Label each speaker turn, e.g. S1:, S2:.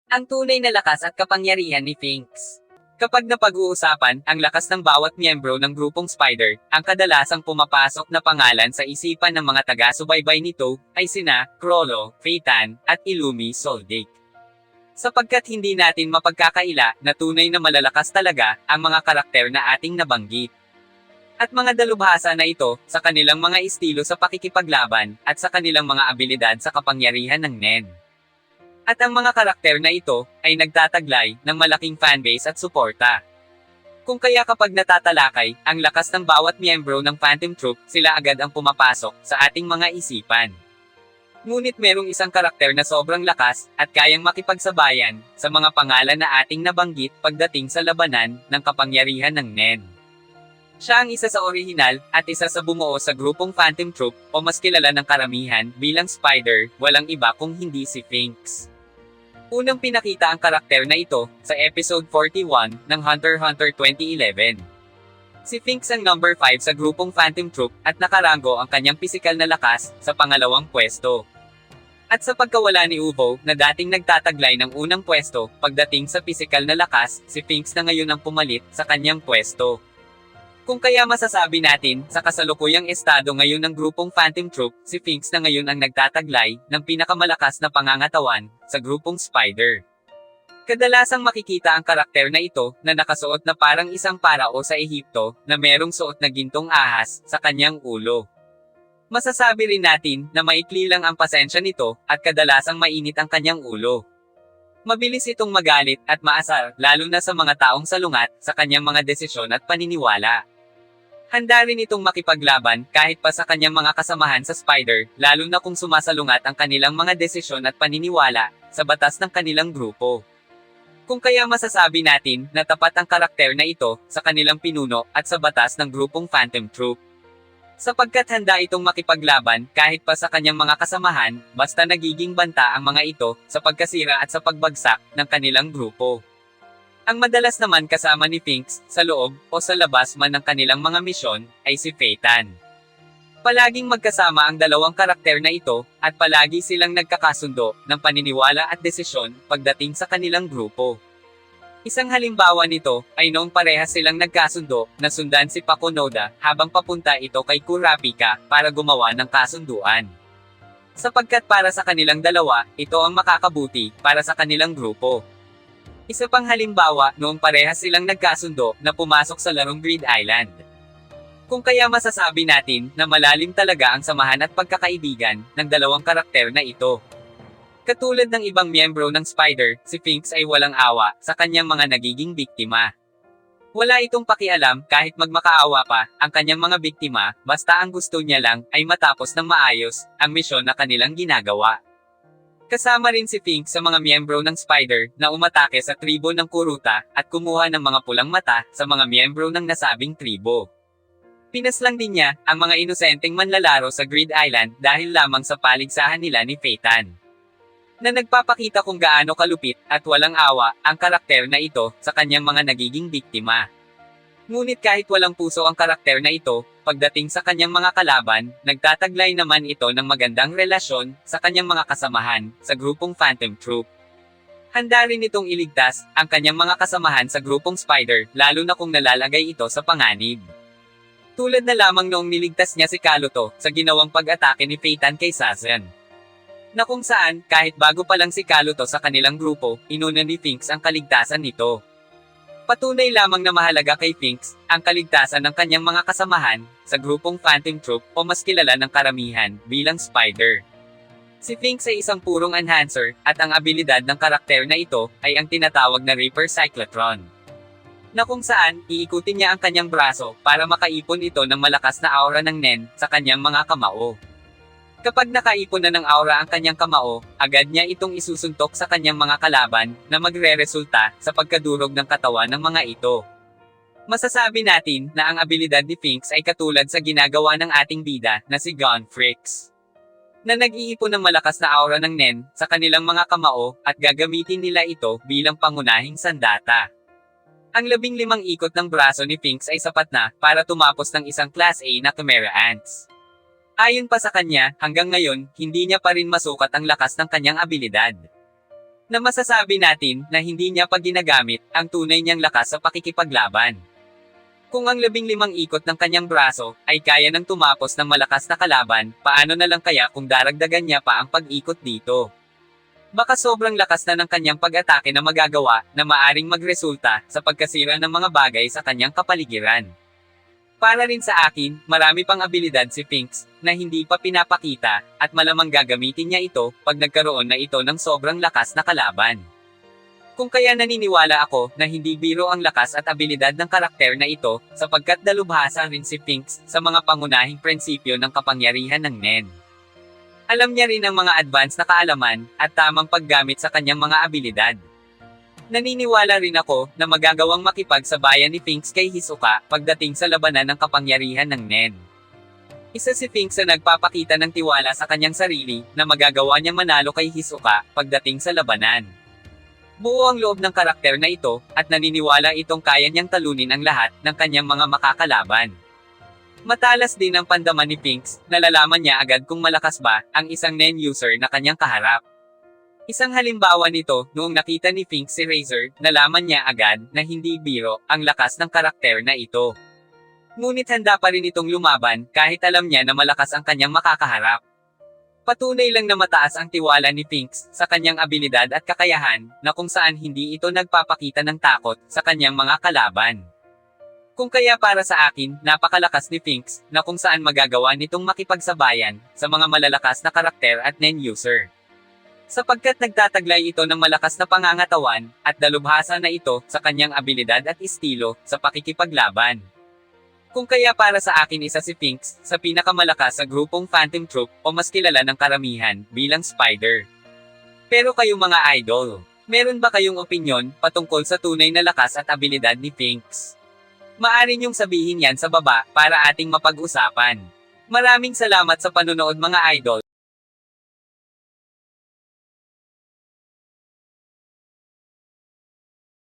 S1: Ang tunay na lakas at kapangyarihan ni Finks. Kapag napag-uusapan ang lakas ng bawat miyembro ng grupong Spider, ang kadalasang pumapasok na pangalan sa isipan ng mga taga-subaybay nito ay sina Chrollo, Phaeton, at Illumi Soldic. Sapagkat hindi natin mapagkakaila na tunay na malalakas talaga ang mga karakter na ating nabanggit. At mga dalubhasa na ito sa kanilang mga estilo sa pakikipaglaban at sa kanilang mga abilidad sa kapangyarihan ng Nen. At ang mga karakter na ito ay nagtataglay ng malaking fanbase at suporta. Kung kaya kapag natatalakay ang lakas ng bawat miyembro ng Phantom Troop, sila agad ang pumapasok sa ating mga isipan. Ngunit merong isang karakter na sobrang lakas at kayang makipagsabayan sa mga pangalan na ating nabanggit pagdating sa labanan ng kapangyarihan ng Nen. Siya ang isa sa orihinal at isa sa bumuo sa grupong Phantom Troop o mas kilala ng karamihan bilang Spider, walang iba kung hindi si Finks. Unang pinakita ang karakter na ito sa episode 41 ng Hunter x Hunter 2011. Si Finks ang number 5 sa grupong Phantom Troop at nakarango ang kanyang pisikal na lakas sa pangalawang pwesto. At sa pagkawala ni Uvo na dating nagtataglay ng unang pwesto pagdating sa pisikal na lakas, si Finks na ngayon ang pumalit sa kanyang pwesto. Kung kaya masasabi natin, sa kasalukuyang estado ngayon ng grupong Phantom Troop, si Finks na ngayon ang nagtataglay ng pinakamalakas na pangangatawan sa grupong Spider. Kadalasang makikita ang karakter na ito na nakasuot na parang isang parao sa Ehipto na merong suot na gintong ahas sa kanyang ulo. Masasabi rin natin na maikli lang ang pasensya nito at kadalasang mainit ang kanyang ulo. Mabilis itong magalit at maasar lalo na sa mga taong salungat sa kanyang mga desisyon at paniniwala. Handa rin itong makipaglaban kahit pa sa kanyang mga kasamahan sa Spider, lalo na kung sumasalungat ang kanilang mga desisyon at paniniwala sa batas ng kanilang grupo. Kung kaya masasabi natin na tapat ang karakter na ito sa kanilang pinuno at sa batas ng grupong Phantom Troop. Sapagkat handa itong makipaglaban kahit pa sa kanyang mga kasamahan, basta nagiging banta ang mga ito sa pagkasira at sa pagbagsak ng kanilang grupo. Ang madalas naman kasama ni Finks, sa loob, o sa labas man ng kanilang mga misyon, ay si Phaeton. Palaging magkasama ang dalawang karakter na ito, at palagi silang nagkakasundo, ng paniniwala at desisyon, pagdating sa kanilang grupo. Isang halimbawa nito, ay noong parehas silang nagkasundo, na sundan si Pakunoda, habang papunta ito kay Kurapika, para gumawa ng kasunduan. Sapagkat para sa kanilang dalawa, ito ang makakabuti, para sa kanilang grupo. Isa pang halimbawa, noong parehas silang nagkasundo na pumasok sa larong Grid Island. Kung kaya masasabi natin na malalim talaga ang samahan at pagkakaibigan ng dalawang karakter na ito. Katulad ng ibang miyembro ng Spider, si Finks ay walang awa sa kanyang mga nagiging biktima. Wala itong pakialam kahit magmakaawa pa ang kanyang mga biktima, basta ang gusto niya lang ay matapos ng maayos ang misyon na kanilang ginagawa. Kasama rin si Finks sa mga miyembro ng Spider na umatake sa tribo ng Kuruta at kumuha ng mga pulang mata sa mga miyembro ng nasabing tribo. Pinaslang din niya ang mga inosenteng manlalaro sa Grid Island dahil lamang sa paligsahan nila ni Phaeton. Na nagpapakita kung gaano kalupit at walang awa ang karakter na ito sa kanyang mga nagiging biktima. Ngunit kahit walang puso ang karakter na ito, pagdating sa kanyang mga kalaban, nagtataglay naman ito ng magandang relasyon sa kanyang mga kasamahan sa grupong Phantom Troop. Handa rin itong iligtas ang kanyang mga kasamahan sa grupong Spider, lalo na kung nalalagay ito sa panganib. Tulad na lamang noong niligtas niya si Kaluto sa ginawang pag-atake ni Phaeton kay Sazan. Na kung saan, kahit bago pa lang si Kaluto sa kanilang grupo, inuna ni Finks ang kaligtasan nito. Patunay lamang na mahalaga kay Finks ang kaligtasan ng kanyang mga kasamahan sa grupong Phantom Troop o mas kilala ng karamihan bilang Spider. Si Finks ay isang purong enhancer at ang abilidad ng karakter na ito ay ang tinatawag na Reaper Cyclotron. Na kung saan, iikutin niya ang kanyang braso para makaipon ito ng malakas na aura ng Nen sa kanyang mga kamao. Kapag nakaipon na ng aura ang kanyang kamao, agad niya itong isusuntok sa kanyang mga kalaban, na magre-resulta sa pagkadurog ng katawan ng mga ito. Masasabi natin na ang abilidad ni Finks ay katulad sa ginagawa ng ating bida na si Gunfrix. Na nag-iipon ng malakas na aura ng Nen sa kanilang mga kamao, at gagamitin nila ito bilang pangunahing sandata. Ang 15 ikot ng braso ni Finks ay sapat na para tumapos ng isang Class A na Chimera Ants. Ayon pa sa kanya, hanggang ngayon, hindi niya pa rin masukat ang lakas ng kanyang abilidad. Na masasabi natin na hindi niya pa ginagamit ang tunay niyang lakas sa pakikipaglaban. Kung ang 15 ikot ng kanyang braso ay kaya nang tumapos ng malakas na kalaban, paano na lang kaya kung daragdagan niya pa ang pag-ikot dito? Baka sobrang lakas na ng kanyang pag-atake na magagawa na maaring magresulta sa pagkasira ng mga bagay sa kanyang kapaligiran. Para rin sa akin, marami pang abilidad si Finks na hindi pa pinapakita at malamang gagamitin niya ito pag nagkaroon na ito ng sobrang lakas na kalaban. Kung kaya naniniwala ako na hindi biro ang lakas at abilidad ng karakter na ito sapagkat dalubhasa rin si Finks sa mga pangunahing prinsipyo ng kapangyarihan ng Nen. Alam niya rin ang mga advanced na kaalaman at tamang paggamit sa kanyang mga abilidad. Naniniwala rin ako na magagawang makipagsabayan ni Finks kay Hisoka pagdating sa labanan ng kapangyarihan ng Nen. Isa si Finks na nagpapakita ng tiwala sa kanyang sarili na magagawa niya manalo kay Hisoka pagdating sa labanan. Buo ang loob ng karakter na ito at naniniwala itong kaya niyang talunin ang lahat ng kanyang mga makakalaban. Matalas din ang pandaman ni Finks, nalalaman niya agad kung malakas ba ang isang Nen user na kanyang kaharap. Isang halimbawa nito, noong nakita ni Finks si Razor, nalaman niya agad na hindi biro ang lakas ng karakter na ito. Ngunit handa pa rin itong lumaban kahit alam niya na malakas ang kanyang makakaharap. Patunay lang na mataas ang tiwala ni Finks sa kanyang abilidad at kakayahan na kung saan hindi ito nagpapakita ng takot sa kanyang mga kalaban. Kung kaya para sa akin, napakalakas ni Finks na kung saan magagawa nitong makipagsabayan sa mga malalakas na karakter at Nen user. Sapagkat nagtataglay ito ng malakas na pangangatawan, at dalubhasa na ito sa kanyang abilidad at estilo sa pakikipaglaban. Kung kaya para sa akin isa si Finks sa pinakamalakas sa grupong Phantom Troop o mas kilala ng karamihan bilang Spider. Pero kayong mga idol, meron ba kayong opinyon patungkol sa tunay na lakas at abilidad ni Finks? Maaari niyong sabihin yan sa baba para ating mapag-usapan. Maraming salamat sa panonood mga idol.